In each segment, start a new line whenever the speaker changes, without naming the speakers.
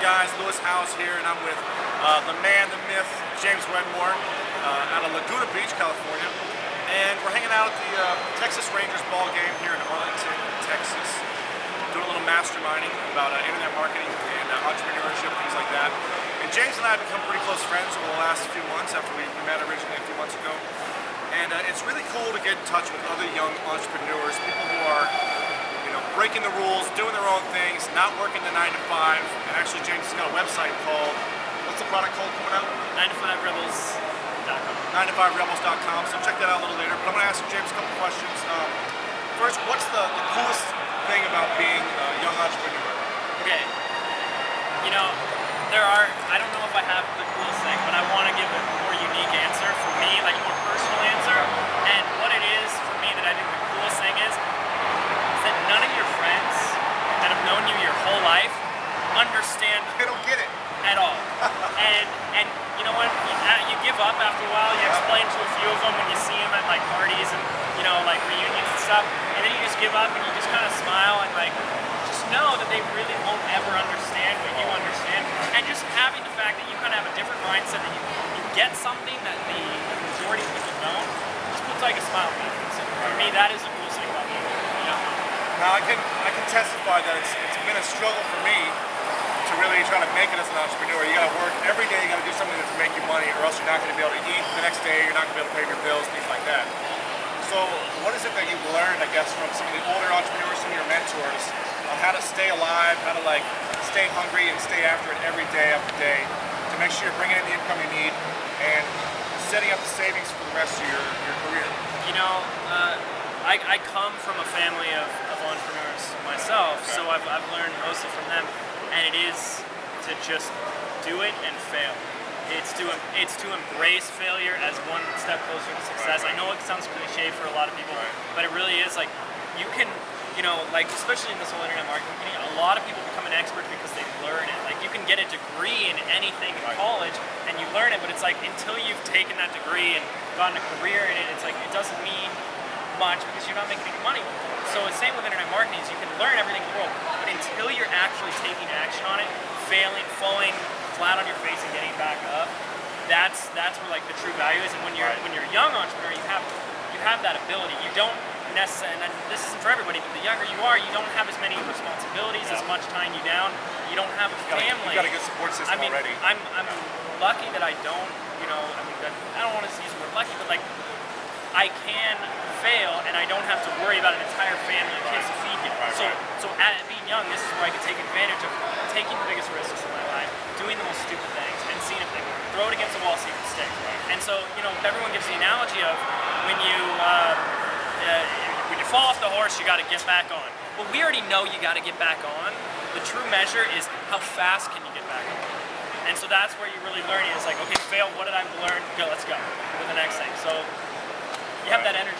guys? Lewis House here, and I'm with the man, the myth, James Wedmore, out of Laguna Beach, California. And we're hanging out at the Texas Rangers ball game here in Arlington, Texas. Doing a little masterminding about internet marketing and entrepreneurship, things like that. And James and I have become pretty close friends over the last few months after we met originally a few months ago. And it's really cool to get in touch with other young entrepreneurs, people who are breaking the rules, doing their own things, not working the 9 to 5. And actually, James has got a website called, what's the product called coming out?
9to5rebels.com.
9to5rebels.com, so check that out a little later. But I'm going to ask James a couple questions. First, what's the coolest thing about being a young entrepreneur?
Okay, I don't know if I have the coolest thing, but I want to give a more unique answer for me, like a more personal answer. And what it is for me that I think the coolest thing is that none of your friends that have known you your whole life understand.
They don't get it
at all. and you know what? You give up after a while. You explain to a few of them when you see them at like parties and like reunions and stuff, and then you just give up and you just kind of smile and like just know that they really won't ever understand what you understand. And just having the fact that you kind of have a different mindset, that you get something that the majority of people don't, just puts like a smile on your face. For me, that is the coolest thing about me.
Now I can testify that it's been a struggle for me to really try to make it as an entrepreneur. You got to work every day. You got to do something that's make you money, or else you're not going to be able to eat the next day. You're not going to be able to pay your bills, things like that. So, what is it that you've learned, I guess, from some of the older entrepreneurs, some of your mentors, on how to stay alive, how to like stay hungry and stay after it every day after day, to make sure you're bringing in the income you need and setting up the savings for the rest of your career?
I come from a family of entrepreneurs myself, so I've learned mostly from them, and it is to just do it and fail. It's to embrace failure as one step closer to success. I know it sounds cliche for a lot of people, but it really is. Like, you can, like especially in this whole internet marketing, a lot of people become an expert because they learn it. Like, you can get a degree in anything in college and you learn it, but it's like until you've taken that degree and gotten a career in it, it's like it doesn't mean much because you're not making any money with it. So it's same with internet marketing. Is you can learn everything in the world, but until you're actually taking action on it, failing, falling flat on your face and getting back up, that's where like the true value is. And when you're a young entrepreneur, you have that ability. You don't necessarily, and this isn't for everybody, but the younger you are, you don't have as many responsibilities, as much tying you down. You don't have a family.
You got a good support system already.
I'm lucky that I don't. I don't want to use the word lucky, but like I can fail and I don't have to worry about an entire family of kids to feed me. So at being young, this is where I can take advantage of taking the biggest risks in my life, doing the most stupid things, and seeing if they work. Throw it against the wall, see if it sticks. And so, everyone gives the analogy of when you fall off the horse, you got to get back on. Well, we already know you got to get back on. The true measure is how fast can you get back on. And so that's where you're really learning. It's like, okay, fail. What did I learn? Go, let's go to the next thing. So you have that energy,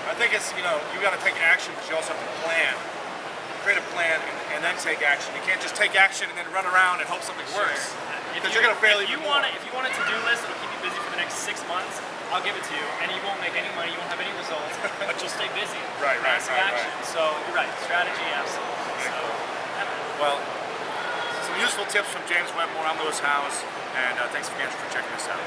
I think it's, you got to take action, but you also have to plan. Create a plan and then take action. You can't just take action and then run around and hope something works. Because you're going to fail even more.
If you want a to-do list that'll keep you busy for the next 6 months, I'll give it to you. And you won't make any money, you won't have any results, but you'll stay busy.
Right.
Action. So you're right. Strategy, absolutely. So,
well, some useful tips from James Wedmore. I'm Lewis House, and thanks again for checking us out.